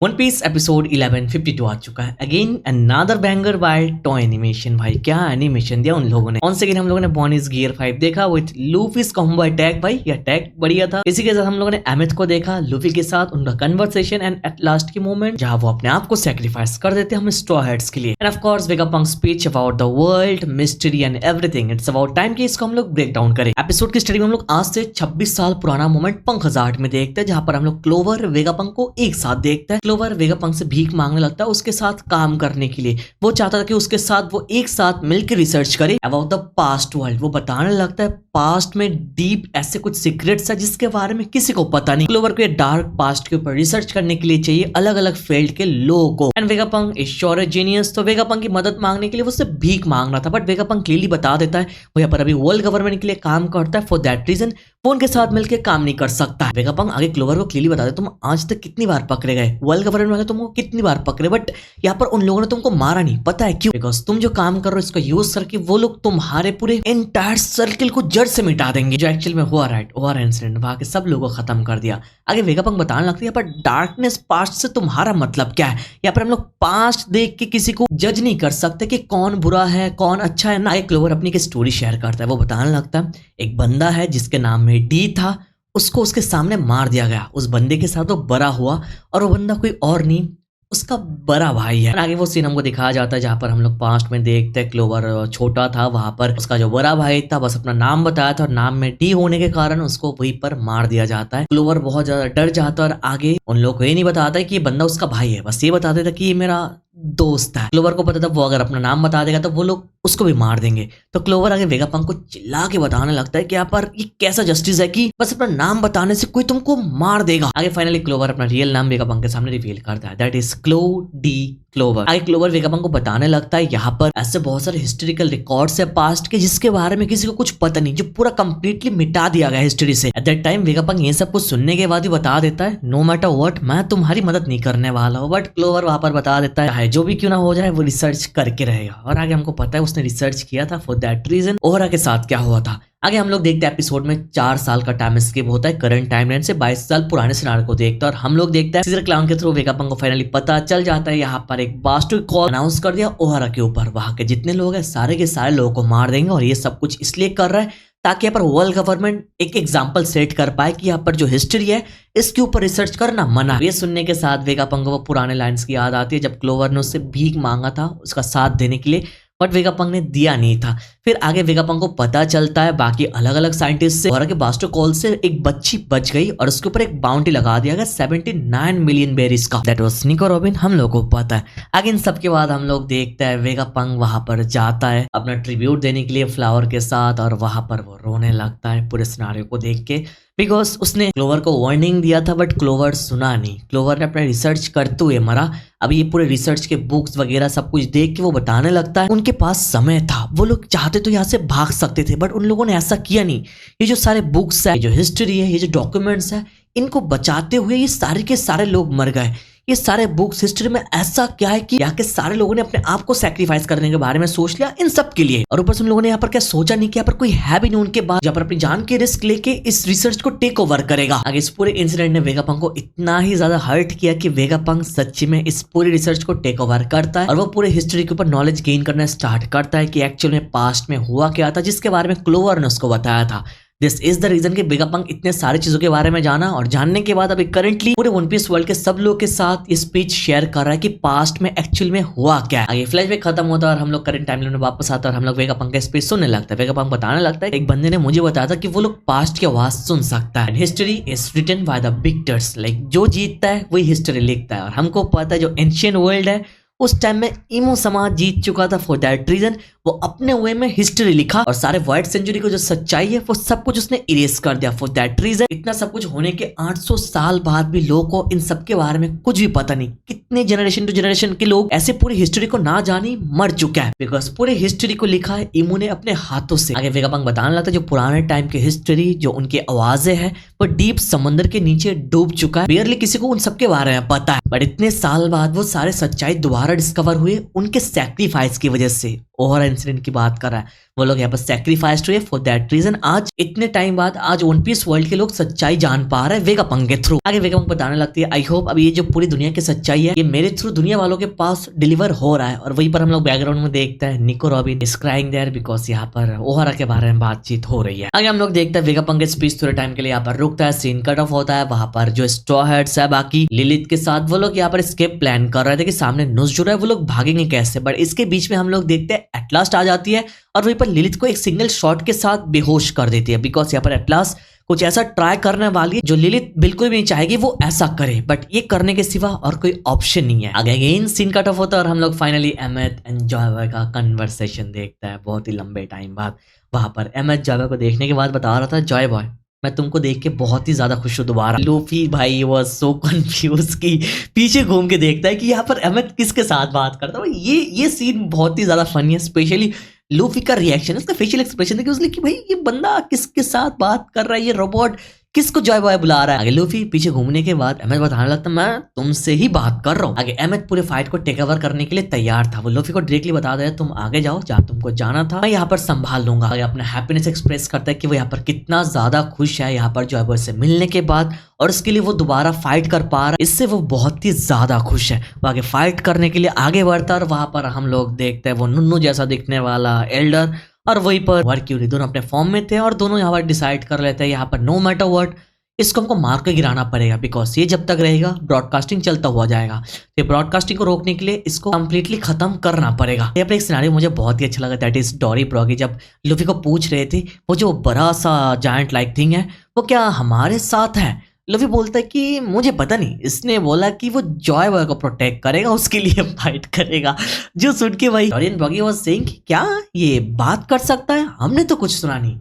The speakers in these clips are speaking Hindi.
वन पीस एपिसोड 1152 आ चुका है। Again another banger by Toei animation. भाई क्या एनिमेशन दिया उन लोगों ने। ऑन सेकेंड हम लोगों ने बॉनीज गियर 5 देखा विद लूफीज कॉम्बो अटैक। भाई ये अटैक बढ़िया था। इसी के साथ हम लोगों ने एमिथ को देखा, लूफी के साथ उनका कन्वर्सेशन एंड एट लास्ट की मोमेंट जहां वो अपने आप को सेक्रीफाइस कर देते हम स्ट्रॉ हेड्स के लिए। End of course Vegapunk speech about the world mystery and everything. It's about time कि इसको हम लोग ब्रेक डाउन करें। एपिसोड की स्टडी में हम लोग आज से 26 साल पुराना मोमेंट पंखजार्ट में देखते हैं, जहां पर हम लोग क्लोवर वेगापंक को एक साथ देखते हैं। क्लोवर वेगापंक से भीख मांगने लगता है उसके साथ काम करने के लिए। वो चाहता था कि उसके साथ वो एक साथ मिलकर रिसर्च करे अबाउट द पास्ट वर्ल्ड। वो बताने लगता है पास्ट में डीप ऐसे कुछ सीक्रेट्स है जिसके बारे में किसी को पता नहीं। क्लोवर को ये डार्क पास्ट के ऊपर रिसर्च करने के लिए चाहिए अलग अलग फील्ड के लोगों को। And Vegapunk is sure genius, तो वेगापंक की मदद मांगने के लिए वो उससे भीख मांग रहा था। बट वेगापंक क्लियरली बता देता है वो यहाँ पर अभी वर्ल्ड गवर्नमेंट के लिए काम करता है। फॉर दैट रीजन वो उनके साथ मिलकर काम नहीं कर सकता है। वेगापंक आगे क्लोवर को क्लियरली बता दे तुम आज तक कितनी बार पकड़े गए, वर्ल्ड गवर्नमेंट वाले तुमको कितनी बार पकड़े, बट यहाँ पर उन लोगों ने तुमको मारा नहीं। पता है क्यों? बिकॉज तुम जो काम कर रहे हो इसका यूज करके वो लोग तुम्हारे पूरे एंटायर सर्किल को जड़ से मिटा देंगे, जो एक्चुअल में हुआ। राइट, हुआ इंसिडेंट, वहां के सब लोगों को खत्म कर दिया। आगे वेगापंक बताने लगते हैं पर डार्कनेस पास्ट से तुम्हारा मतलब क्या है? यहाँ पर हम लोग पास्ट देख के किसी को जज नहीं कर सकते कि कौन बुरा है कौन अच्छा है ना। आगे क्लोवर अपनी की स्टोरी शेयर करता है। वो बताने लगता है एक बंदा है जिसके नाम में डी था, उसको उसके सामने मार दिया गया। उस बंदे के साथ वो बड़ा हुआ और वो बंदा कोई और नहीं उसका बड़ा भाई है। आगे वो सीन हमको दिखाया जाता है जहां पर हम लोग पास्ट में देखते हैं क्लोवर छोटा था, वहां पर उसका जो बड़ा भाई था बस अपना नाम बताया था और नाम में डी होने के कारण उसको वहीं पर मार दिया जाता है। क्लोवर बहुत ज्यादा डर जाता है और आगे उन लोग को ये नहीं बताता है कि ये बंदा उसका भाई है, बस ये बता देता कि ये मेरा दोस्त है। क्लोवर को पता था वो अगर अपना नाम बता देगा तो वो लोग उसको भी मार देंगे। तो क्लोवर आगे वेगापंक को चिल्ला के बताने लगता है कि यहाँ पर ये कैसा जस्टिस है कि बस अपना नाम बताने से कोई तुमको मार देगा। आगे फाइनली क्लोवर अपना रियल नाम वेगापंक के सामने रिवील करता है, that is Clo D Clover. आगे क्लोवर वेगापंक को बताने लगता है यहाँ पर ऐसे बहुत सारे हिस्टोरिकल रिकॉर्ड्स है पास्ट के जिसके बारे में किसी को कुछ पता नहीं, जो पूरा कंप्लीटली मिटा दिया गया हिस्ट्री से। एट दैट टाइम वेगापंक ये सब कुछ सुनने के बाद ही बता देता है नो मैटर व्हाट मैं तुम्हारी मदद नहीं करने वाला हूँ। बट क्लोवर वहां पर बता देता है जो भी क्यों ना हो जाए वो रिसर्च करके रहेगा। और आगे हमको पता है उसने रिसर्च किया था। फॉर दैट रीजन ओहरा के साथ क्या हुआ था आगे हम लोग देखते हैं। एपिसोड में 4 साल का टाइम स्किप होता है करंट टाइमलाइन से 22 साल पुराने सिनारियो को देखते हैं और हम लोग देखते हैं सीजर क्लाउन के थ्रू वेगापंक को फाइनली पता चल जाता है यहाँ पर एक बास्टर्ड कॉल अनाउंस कर दिया ओहरा के ऊपर। वहां के जितने लोग हैं सारे के सारे लोगों को मार देंगे और ये सब कुछ इसलिए कर रहा है ताकि यहाँ पर वर्ल्ड गवर्नमेंट एक एग्जाम्पल सेट कर पाए कि यहाँ पर जो हिस्ट्री है इसके ऊपर रिसर्च करना मना है। ये सुनने के साथ वेगापंक को वो पुराने लाइंस की याद आती है जब क्लोवर ने उससे भीख मांगा था उसका साथ देने के लिए, बट वेगापंक ने दिया नहीं था। फिर आगे वेगापंक को पता चलता है बाकी अलग अलग साइंटिस्ट से और के बास्टर कॉल से एक बच्ची बच गई और उसके ऊपर एक बाउंटी लगा दिया गया 79 मिलियन बेरीज का। दैट वाज निको रॉबिन, हम लोग को पता है। आगे इन सब के बाद हम लोग देखते हैं वेगापंक वहां पर जाता है अपना ट्रिब्यूट देने के लिए फ्लावर के साथ और वहां पर वो रोने लगता है पूरे सिनारियो को देख के, बिकॉज उसने क्लोवर को वार्निंग दिया था बट क्लोवर सुना नहीं। क्लोवर ने अपना रिसर्च करते हुए मरा। अभी ये पूरे रिसर्च के बुक्स वगैरह सब कुछ देख के वो बताने लगता है उनके पास समय था, वो लोग चाहते तो यहाँ से भाग सकते थे बट उन लोगों ने ऐसा किया नहीं। ये जो सारे बुक्स है, जो हिस्ट्री है, ये जो डॉक्यूमेंट्स है, इनको बचाते हुए ये सारे के सारे लोग मर गए। ये सारे बुक्स हिस्ट्री में ऐसा क्या है कि यहाँ के सारे लोगों ने अपने आप को सैक्रिफाइस करने के बारे में सोच लिया इन सब के लिए। और ऊपर से उन लोगों ने यहाँ पर क्या सोचा नहीं कि यहाँ पर कोई है भी नहीं उनके बाद जहाँ पर अपनी जान के रिस्क लेके इस रिसर्च को टेक ओवर करेगा। आगे इस पूरे इंसिडेंट ने वेगापंक को इतना ही ज्यादा हर्ट किया कि वेगापंक सच्ची में इस पूरी रिसर्च को टेक ओवर करता है और वो पूरे हिस्ट्री के ऊपर नॉलेज गेन करना स्टार्ट करता है कि एक्चुअल में पास्ट में हुआ क्या था, जिसके बारे में क्लोवर ने उसको बताया था। दिस इज द रीजन कि वेगापंक इतने सारी चीजों के बारे में जाना और जानने के बाद अभी करंटली पूरे वन पीस वर्ल्ड के सब लोग के साथ ये स्पीच शेयर कर रहा है कि पास्ट में एक्चुअल में हुआ क्या है। आगे फ्लैशबैक खत्म होता है और हम लोग करंट टाइमलाइन में वापस आता है और हम लोग वेगापंक का स्पीच सुनने लगता है। वेगापंक बताने लगता है एक बंदे ने मुझे बताया था कि वो लोग पास्ट की आवाज सुन सकता है। History is written by the victors, like जो जीतता है वही हिस्ट्री लिखता है। और हमको पता है जो एंशियंट वर्ल्ड है उस टाइम में इमो समाज जीत चुका था। फॉर दैट रीजन वो अपने वे में हिस्ट्री लिखा और सारे व्हाइट सेंचुरी को जो सच्चाई है वो सब कुछ उसने इरेज कर दिया। फॉर दैट रीजन इतना सब कुछ होने के 800 साल बाद भी लोगों को इन सब के बारे में कुछ भी पता नहीं। कितने जनरेशन टू जनरेशन के लोग ऐसे पूरी हिस्ट्री को ना जानी मर चुका है, बिकॉज पूरे हिस्ट्री को लिखा है इमो ने अपने हाथों से। आगे वेगापंक बताने लगता है जो पुराने टाइम की हिस्ट्री जो उनकी आवाजें है वो डीप समंदर के नीचे डूब चुका है। बेयरली किसी को उन सब के बारे में पता है, बट इतने साल बाद वो सारे सच्चाई दोबारा डिस्कवर हुए उनके सैक्रिफाइस की वजह से। ओहरा इंसिडेंट की बात कर रहा है। वो लोग यहाँ पर सेक्रीफाइस हुए फॉर दैट रीजन। आज इतने टाइम बाद आज वन पीस वर्ल्ड के लोग सच्चाई जान पा रहे हैं वेगापंक के थ्रू। आगे वेगापंक बताने लगती है आई होप अब ये जो पूरी दुनिया की सच्चाई है ये मेरे थ्रू दुनिया वालों के पास डिलीवर हो रहा है। और वहीं पर हम लोग बैकग्राउंड में देखते हैं Nico Robin is crying there because यहाँ पर ओहरा के बारे में बातचीत हो रही है। आगे हम लोग देखते हैं वेगापंक स्पीच थोड़े टाइम के लिए यहाँ पर रुकता है, सीन कट ऑफ होता है। वहां पर जो स्ट्रॉ हेड्स है बाकी लिलिथ के साथ वो लोग यहाँ पर स्केप प्लान कर रहे थे कि सामने नुस जो है वो लोग भागेंगे कैसे। बट इसके बीच में हम लोग देखते हैं एटलास्ट आ जाती है और वहीं पर लिलिथ को एक सिंगल शॉट के साथ बेहोश कर देती है बिकॉज यहाँ पर एटलास कुछ ऐसा ट्राई करने वाली है जो लिलिथ बिल्कुल भी नहीं चाहेगी वो ऐसा करे, बट ये करने के सिवा और कोई ऑप्शन नहीं है। आगे अगेन सीन कट ऑफ होता है और हम लोग फाइनली एमेथ एंड जॉय का कन्वर्सेशन देखता है बहुत ही लंबे टाइम बाद। वहां पर एमेथ जॉय को देखने के बाद बता रहा था जॉय बॉय मैं तुमको देख के बहुत ही ज्यादा खुश हूँ दोबारा। लूफी भाई वाज सो कंफ्यूज कि पीछे घूम के देखता है कि यहाँ पर एमेथ किसके साथ बात करता है। ये सीन बहुत ही ज्यादा फनी है, स्पेशली लूफी का रिएक्शन, उसका फेशियल एक्सप्रेशन देखिए उसने कि भाई ये बंदा किसके साथ बात कर रहा है, ये रोबोट किसको जॉय बॉय बुला रहा है। आगे लूफी पीछे घूमने के बाद एमेथ बताने लगता मैं तुमसे ही बात कर रहा हूँ। आगे एमेथ पूरे फाइट को टेक ओवर करने के लिए तैयार था। वो लूफी को डायरेक्टली बता दे तुम आगे जाओ जहाँ तुमको जाना था, मैं यहाँ पर संभाल लूंगा। आगे अपना हैप्पीनेस एक्सप्रेस करता है कि वो यहाँ पर कितना ज्यादा खुश है यहाँ पर जॉय बॉय से मिलने के बाद और उसके लिए वो दोबारा फाइट कर पा रहा है, इससे वो बहुत ही ज्यादा खुश है। वो आगे फाइट करने के लिए आगे बढ़ता है और वहां पर हम लोग देखते हैं वो नुन्नू जैसा दिखने वाला एल्डर और वहीं पर वर्क्यूरी दोनों अपने फॉर्म में थे और दोनों यहाँ पर डिसाइड कर लेते हैं यहाँ पर नो मैटर व्हाट इसको हमको मार के गिराना पड़ेगा बिकॉज ये जब तक रहेगा ब्रॉडकास्टिंग चलता हुआ जाएगा। तो ब्रॉडकास्टिंग को रोकने के लिए इसको कंप्लीटली खत्म करना पड़ेगा। यहाँ पर एक सिनेरियो मुझे बहुत ही अच्छा लगा दैट इज डोरी ब्रॉगी जब लूफी को पूछ रहे थे वो जो बड़ा सा जायंट लाइक थिंग है वो क्या हमारे साथ है। लूफी बोलता है कि मुझे पता नहीं, इसने बोला कि वो जॉय बॉय को प्रोटेक्ट करेगा उसके लिए फाइट करेगा। जो सुन के भाई डोरियन ब्रॉगी वाज सेइंग क्या ये बात कर सकता है, हमने तो कुछ सुना नहीं।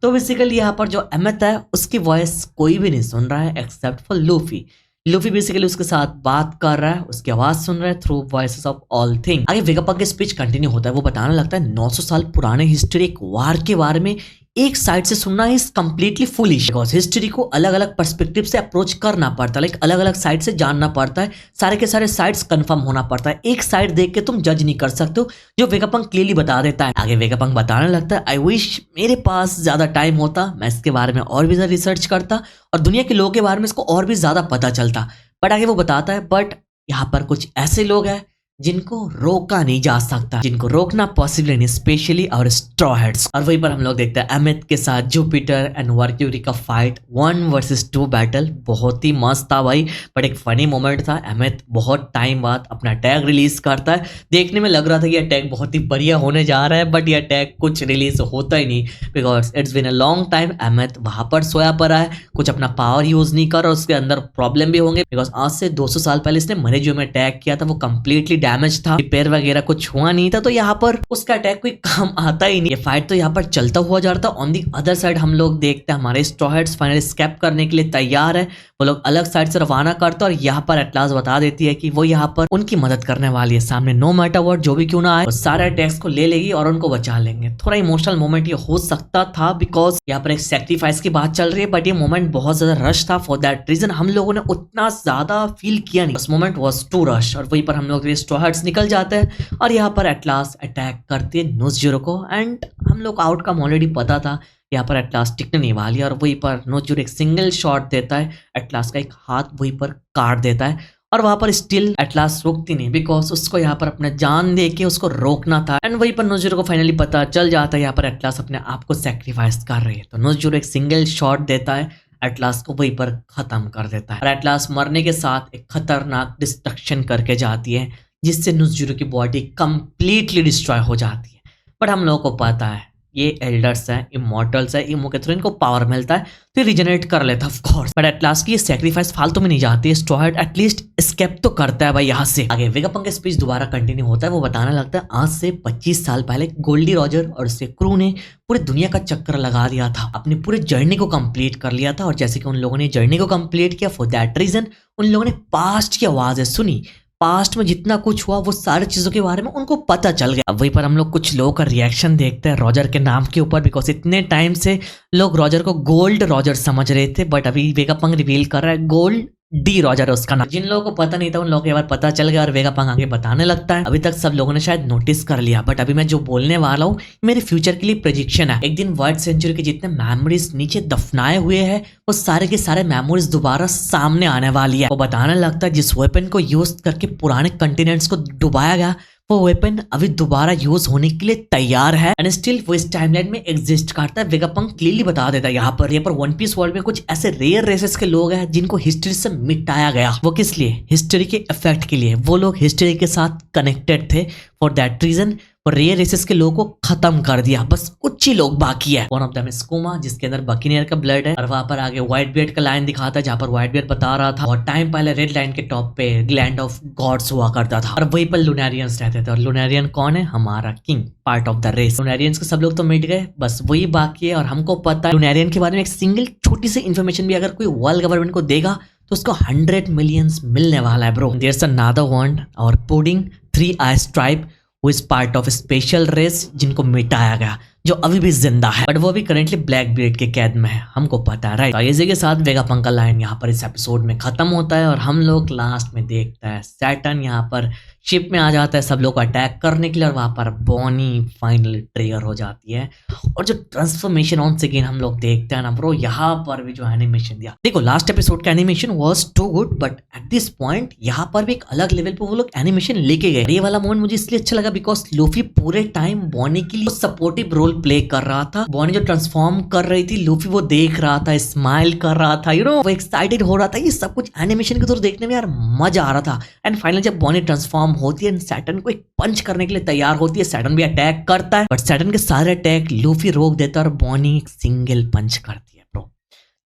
तो बेसिकली यहाँ पर जो एमेथ है उसकी वॉइस कोई भी नहीं सुन रहा है except for Luffy. Luffy basically उसके साथ बात कर रहा है, उसकी आवाज सुन रहा है through voices of all thing. आगे वेगापंक के स्पीच कंटिन्यू होता है, वो बताने लगता है 900 साल पुराने हिस्ट्री एक वार के बारे में एक साइड से सुनना is completely foolish because history को अलग अलग पर्सपेक्टिव से अप्रोच करना पड़ता है, लाइक अलग अलग साइड से जानना पड़ता है, सारे के सारे साइड्स कंफर्म होना पड़ता है। एक साइड देख के तुम जज नहीं कर सकते हो, जो वेगापंक क्लियरली बता देता है। आगे वेगापंक बताने लगता है आई विश मेरे पास ज्यादा टाइम होता, मैं इसके बारे में और भी ज्यादा रिसर्च करता और दुनिया के लोगों के बारे में इसको और भी ज्यादा पता चलता। बट आगे वो बताता है बट यहाँ पर कुछ ऐसे लोग हैं जिनको रोका नहीं जा सकता, जिनको रोकना पॉसिबल नहीं, स्पेशली और स्ट्रॉ हेड्स। और वहीं पर हम लोग देखते हैं एमेथ के साथ जुपिटर एंड वर्क्यूरी का फाइट 1 वर्सेस 2 बैटल बहुत ही मस्त था भाई। बट एक फनी मोमेंट था, एमेथ बहुत टाइम बाद अपना टैग रिलीज करता है। देखने में लग रहा था कि यह टैग बहुत ही बढ़िया होने जा रहा है बट यह टैग कुछ रिलीज होता ही नहीं because it's been a long time. एमेथ वहां पर सोया पड़ा है, कुछ अपना पावर यूज नहीं कर और उसके अंदर प्रॉब्लम भी होंगे बिकॉज आज से 200 साल पहले इसने मरेजो में टैग किया था, वो कंप्लीटली डैमेज था, रिपेयर वगैरह कुछ हुआ नहीं था, तो यहाँ पर उसका अटैक कोई काम आता ही नहीं। ये फाइट तो यहाँ पर चलता हुआ जा रहा था। ऑन दी अदर साइड हम लोग देखते हैं हमारे स्ट्रॉ हेड्स फाइनली स्केप करने के लिए तैयार है, वो लोग अलग साइड से रवाना करते और यहाँ पर एटलास बता देती है कि वो यहाँ पर उनकी मदद करने वाली है, सामने नो मैटर व्हाट जो भी क्यों ना आए सारे अटैक्स को ले लेगी और उनको बचा लेंगे। थोड़ा इमोशनल मोमेंट ये हो सकता था बिकॉज यहाँ पर एक सैक्रिफाइस की बात चल रही है बट ये मोमेंट बहुत ज्यादा रश था, फॉर दैट रीजन हम लोगों ने उतना ज्यादा फील किया नहीं, उस मोमेंट वाज टू रश। और वहीं पर हम लोग स्ट्रॉ हेड्स निकल जाते हैं और यहाँ पर एटलास अटैक करती है नोज़ को एंड हम लोग आउटकम ऑलरेडी पता था, यहाँ पर एटलास टिकने नहीं वाली और वहीं पर नोज़ एक सिंगल शॉट देता है, एटलास का एक हाथ वहीं पर काट देता है और वहां पर स्टिल एटलास रुकती नहीं बिकॉज उसको यहाँ पर अपना जान दे के उसको रोकना था। एंड वहीं पर नोज़ को फाइनली पता चल जाता है यहाँ पर एटलास अपने आप को सेक्रीफाइस कर रही है, तो नोज़ एक सिंगल शॉट देता है, एटलास को वहीं पर खत्म कर देता है और एटलास मरने के साथ एक खतरनाक डिस्ट्रक्शन करके जाती है जिससे नोज़ की बॉडी कंप्लीटली डिस्ट्रॉय हो जाती है। बट हम लोगों को पता है ये एल्डर्स हैं, इमॉर्टल्स हैं, इमो के थ्रू इनको पावर मिलता है तो रिजनरेट कर लेता है ऑफ कोर्स। बट एटलास की ये सैक्रिफाइस फालतू में नहीं जाती, स्ट्रॉ हेड एटलीस्ट स्केप तो करता है भाई यहाँ से। आगे वेगापंक का स्पीच दोबारा कंटिन्यू होता है, वो बताने लगता है आज से 25 साल पहले गोल्डी रॉजर और उसके क्रू ने पूरी दुनिया का चक्कर लगा दिया था, अपनी पूरी जर्नी को कंप्लीट कर लिया था और जैसे कि उन लोगों ने जर्नी को कंप्लीट किया फॉर दैट रीजन उन लोगों ने पास्ट की आवाजें सुनी, पास्ट में जितना कुछ हुआ वो सारी चीजों के बारे में उनको पता चल गया। अब वहीं पर हम लोग कुछ लोगों का रिएक्शन देखते हैं रॉजर के नाम के ऊपर बिकॉज इतने टाइम से लोग रॉजर को गोल्ड रॉजर समझ रहे थे बट अभी वेगापंक रिवील कर रहा है गोल्ड डी रॉजर है उसका नाम। जिन लोगों को पता नहीं था उन लोगों को एक बार पता चल गया और वेगापंक आगे बताने लगता है। अभी तक सब लोगों ने शायद नोटिस कर लिया, बट अभी मैं जो बोलने वाला हूँ मेरे फ्यूचर के लिए प्रेडिक्शन है। एक दिन वर्ल्ड सेंचुरी के जितने मेमोरीज नीचे दफनाए हुए हैं वो सारे के सारे मेमोरीज दोबारा सामने आने वाली है। वो बताने लगता है जिस वेपन को यूज करके पुराने कंटिनेंट्स को डुबाया गया वो वेपन अभी दोबारा यूज होने के लिए तैयार है एंड स्टिल वो इस टाइमलाइन में एग्जिस्ट करता है। वेगापंक क्लियरली बता देता है यहाँ पर वन पीस वर्ल्ड में कुछ ऐसे रेयर रेसेस के लोग हैं जिनको हिस्ट्री से मिटाया गया। वो किस लिए? हिस्ट्री के इफेक्ट के लिए। वो लोग हिस्ट्री के साथ कनेक्टेड थे, फॉर दैट रीजन और रेयर रेसेस के लोगों को खत्म कर दिया। बस कुछ ही लोग बाकी है। वन ऑफ देम इज स्कूमा जिसके अंदर बकीनियर का ब्लड है और वहां पर आगे व्हाइट बियर्ड का लाइन दिखाता है जहां पर व्हाइट बियर्ड बता रहा था और टाइम पहले रेड लाइन के टॉप पे लैंड ऑफ गॉड्स हुआ करता था और वहीं पर लुनारियंस रहते थे। और लुनारियन कौन है? हमारा king, part of the race. Lunarians के सब लोग तो मिट गए, बस वही बाकी है। और हमको पता है लुनारियन के बारे में एक सिंगल छोटी सी इन्फॉर्मेशन भी अगर कोई वर्ल्ड गवर्नमेंट को देगा तो उसको 100 मिलियंस मिलने वाला है bro. There is another one और पुडिंग 3 आइस ट्राइब वो इस पार्ट ऑफ स्पेशल रेस जिनको मिटाया गया जो अभी भी जिंदा है बट वो अभी करेंटली ब्लैक बियर्ड के कैद में है, हमको पता है राइट। तो इसी के साथ वेगापंक का लाइन यहाँ पर इस एपिसोड में खत्म होता है और हम लोग लास्ट में देखता है सैटर्न यहाँ पर शिप में आ जाता है सब लोग को अटैक करने के लिए और वहां पर बॉनी फाइनली ट्रिगर हो जाती है। और जो ट्रांसफॉर्मेशन ऑन सेकेंड हम लोग देखते हैं ना ब्रो, यहाँ पर भी जो एनिमेशन दिया, देखो लास्ट एपिसोड का animation was too good but at this point यहाँ पर भी एक अलग लेवल पे वो लोग एनिमेशन लेके गए। ये वाला मोमेंट मुझे इसलिए अच्छा लगा बिकॉज लूफी पूरे टाइम बॉनी के लिए सपोर्टिव रोल प्ले कर रहा था। बॉनी जो ट्रांसफॉर्म कर रही थी लूफी वो देख रहा था, स्माइल कर रहा था, वो एक्साइटेड हो रहा था। ये सब कुछ एनिमेशन के थ्रू देखने में यार मजा आ रहा था। एंड फाइनली जब बॉनी ट्रांसफॉर्म होती है सैटर्न को एक पंच करने के लिए तैयार होती है, सैटर्न भी अटैक करता है बट सैटर्न के सारे अटैक लूफी रोक देता है और बॉनी एक सिंगल पंच करती है ब्रो।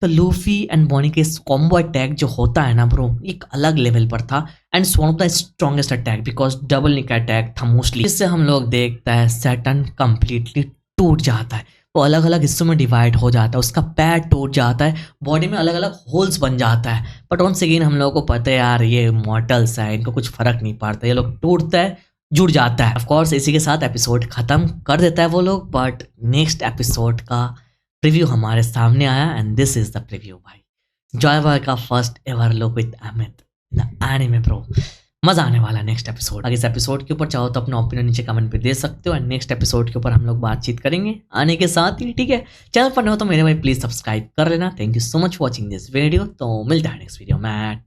तो लूफी एंड बॉनी के कॉम्बो अटैक जो होता है ना ब्रो एक अलग लेवल पर था and one of the strongest attack because double nick attack था मोस्टली। इससे हम लोग देखता है सैटर्न कंप्लीटली टूट जाता है, वो अलग अलग हिस्सों में डिवाइड हो जाता है, उसका पैर टूट जाता है, बॉडी में अलग अलग होल्स बन जाता है। बट ऑन सेकेंड हम लोगों को पता है यार ये मॉर्टल्स है, इनको कुछ फर्क नहीं पड़ता, ये लोग टूटता है जुड़ जाता है। ऑफ कोर्स इसी के साथ एपिसोड खत्म कर देता है वो लोग। बट नेक्स्ट एपिसोड का प्रीव्यू हमारे सामने आया and this is the preview भाई। जॉय बॉय का first ever look with Amit the anime bro, मजा आने वाला है नेक्स्ट एपिसोड। अगर इस एपिसोड के ऊपर चाहो तो अपना ओपिनियन नीचे कमेंट पे दे सकते हो एंड नेक्स्ट एपिसोड के ऊपर हम लोग बातचीत करेंगे आने के साथ ही, ठीक है। चैनल पर नहीं हो तो मेरे भाई प्लीज सब्सक्राइब कर लेना। Thank you so much watching this video. तो मिलता है नेक्स्ट वीडियो में।